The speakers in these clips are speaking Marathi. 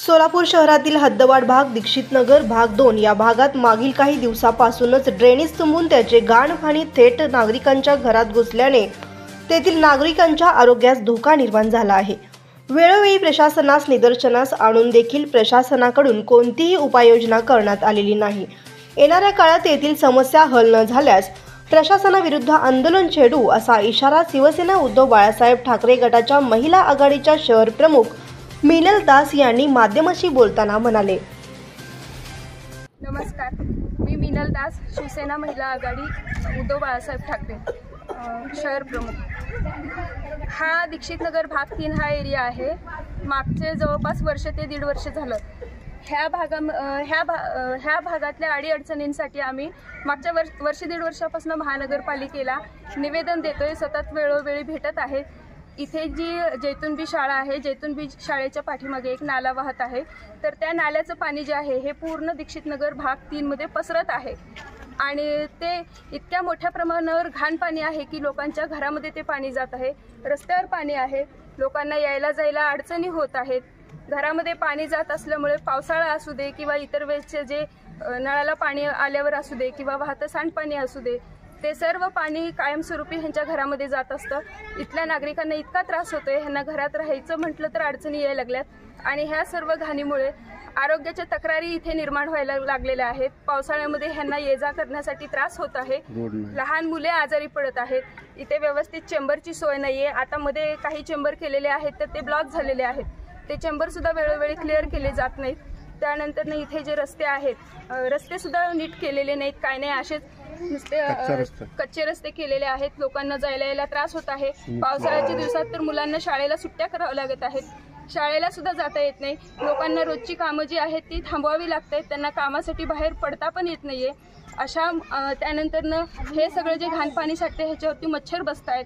सोलापूर शहरातील हद्दवाढ भाग, दीक्षित नगर भाग 2 या भागात मागील काही दिवसापासूनच ड्रेनेज तुंबून त्याचे घाण पाणी थेट नागरिकांच्या घरात घुसल्याने तेथील नागरिकांच्या आरोग्यास धोका निर्माण झाला आहे। वेळोवेळी प्रशासनास निदर्शनास आणून देखील प्रशासनाकडून कोणतीही उपाययोजना करण्यात आलेली नाही। येणाऱ्या काळात येथील समस्या हल न झाल्यास प्रशासनाविरुद्ध आंदोलन छेडू असा इशारा शिवसेना उद्धव बाळासाहेब ठाकरे गटाच्या महिला आघाडीच्या शहर प्रमुख मिनल दास यांनी माध्यमाशी बोलताना म्हणाले। नमस्कार, मी मिनल दास, शिवसेना महिला आघाडी उद्धव बाळासाहेब ठाकरे शहर प्रमुख। हा दीक्षित नगर भाग 3 हा एरिया आहे। मागचे जवळपास वर्ष ते दीड वर्ष झालं ह्या भागातल्या अडीअडचणींसाठी आम्ही मागच्या वर्ष दीड वर्षापासून महानगरपालिकेला निवेदन देतोय। सतत वेळोवेळी भेटत आहे। इथे जी जैतूनबी शाळा आहे, जैतूनबी शाळेच्या पाठीमागे एक नाला वाहत आहे, तर त्या नाल्याचं पाणी जे आहे हे पूर्ण दीक्षित नगर भाग 3 मध्ये पसरत आहे आणि ते इतक्या मोठ्या प्रमाणावर घाण पाणी आहे की लोकांच्या घरामध्ये ते पाणी जात आहे। रस्त्यावर पाणी आहे, लोकांना यायला जायला अडचणी होत आहेत। घरामध्ये पाणी जात असल्यामुळे पावसाळा असू दे किंवा इतर वेळेचे जे नळाला पाणी आल्यावर असू दे किंवा वाहतं सांडपाणी असू दे, ते सर्व पाणी कायमस्वरूपी ह्यांच्या घरामध्ये जात असतं। इथल्या नागरिकांना इतका त्रास होतोय, ह्यांना घरात राहायचं म्हटलं तर अडचणी यायला लागल्यात आणि ह्या सर्व घाणीमुळे आरोग्याच्या तक्रारी इथे निर्माण व्हायला लागलेल्या आहेत। पावसाळ्यामध्ये ह्यांना ये जा करण्यासाठी त्रास होत आहे। लहान मुले आजारी पडत आहेत। इथे व्यवस्थित चेंबरची सोय नाहीये। आता मध्ये काही चेंबर केलेले आहेत तर ते ब्लॉक झालेले आहेत, ते चेंबर सुद्धा वेळोवेळी क्लिअर केले जात नाहीत। त्यानंतर इथे जे रस्ते आहेत, रस्ते सुद्धा नीट केलेले नाहीत, काय नाही, असेच नुसते कच्चे रस्ते केलेले आहेत। लोकांना जायला यायला त्रास होत आहे। पावसाळ्याच्या दिवसात तर मुलांना शाळेला सुट्ट्या कराव्या लागत आहेत, शाळेला सुद्धा जाता येत नाही। लोकांना रोजची कामं जी आहेत ती थांबवावी लागतात, त्यांना कामासाठी बाहेर पडता पण येत नाहीये। अशा त्यानंतर हे सगळं जे घाण पाणी साठते ह्याच्यावरती मच्छर बसत आहेत,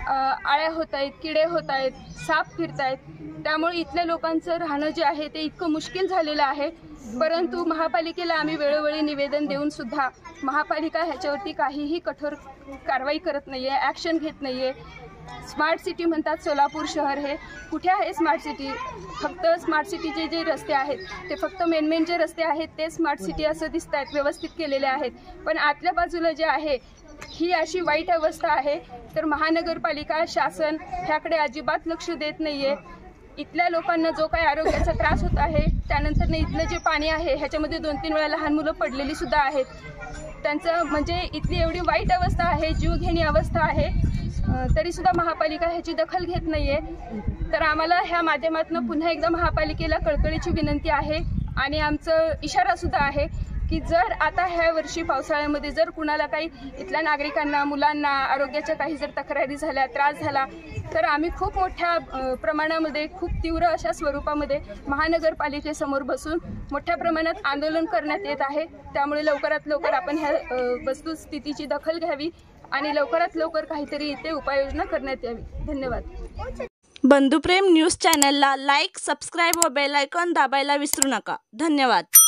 आळ्या होत आहेत, किडे होत आहेत, साप फिरत आहेत। त्यामुळे इथल्या लोकांचं राहणं जे आहे ते इतकं मुश्किल झालेलं आहे। परंतु महापालिकेला आम्ही वेळोवेळी निवेदन देऊन सुद्धा महापालिका ह्याच्यावरती काहीही कठोर कारवाई करत नाहीये, ॲक्शन घेत नाहीये। स्मार्ट सिटी म्हणतात सोलापूर शहर, हे कुठे आहे स्मार्ट सिटी? फक्त स्मार्ट सिटीचे जे रस्ते आहेत ते फक्त मेन जे रस्ते आहेत ते स्मार्ट सिटी असं दिसत आहेत, व्यवस्थित केलेले आहेत, पण आतल्या बाजूला जे आहे ही अशी वाईट अवस्था आहे। तर महानगरपालिका, शासन ह्याकडे अजिबात लक्ष देत नाहीये। इथल्या लोकांना जो काही आरोग्याचा त्रास होत आहे, त्यानंतर इथलं जे पाणी आहे ह्याच्यामध्ये 2-3 वेळा लहान मुलं पडलेली सुद्धा आहेत। त्यांचं म्हणजे इथली एवढी वाईट अवस्था आहे, जीवघेणी अवस्था आहे, तरी सुद्धा महापालिका ह्याची दखल घेत नाहीये। तर आम्हाला ह्या माध्यमातून पुन्हा एकदा महापालिकेला कळकळीची विनंती आहे आणि आमचं इशारा सुद्धा आहे की जर आता ह्या वर्षी पावसाळ्यामध्ये जर कुणाला काही इथल्या नागरिकांना, मुलांना आरोग्याच्या काही जर तक्रारी झाल्या, त्रास झाला, तर आम्ही खूप मोठ्या प्रमाणामध्ये, खूप तीव्र अशा स्वरूपामध्ये महानगरपालिकेसमोर बसून मोठ्या प्रमाणात आंदोलन करण्यात येत आहे। त्यामुळे लवकरात लवकर आपण ह्या वस्तुस्थितीची दखल घ्यावी आणि लवकरात लवकर काहीतरी इथे उपाययोजना करण्यात यावी। धन्यवाद। बंधुप्रेम न्यूज चॅनलला लाईक, सबस्क्राईब व बेल आयकॉन दाबायला विसरू नका। धन्यवाद।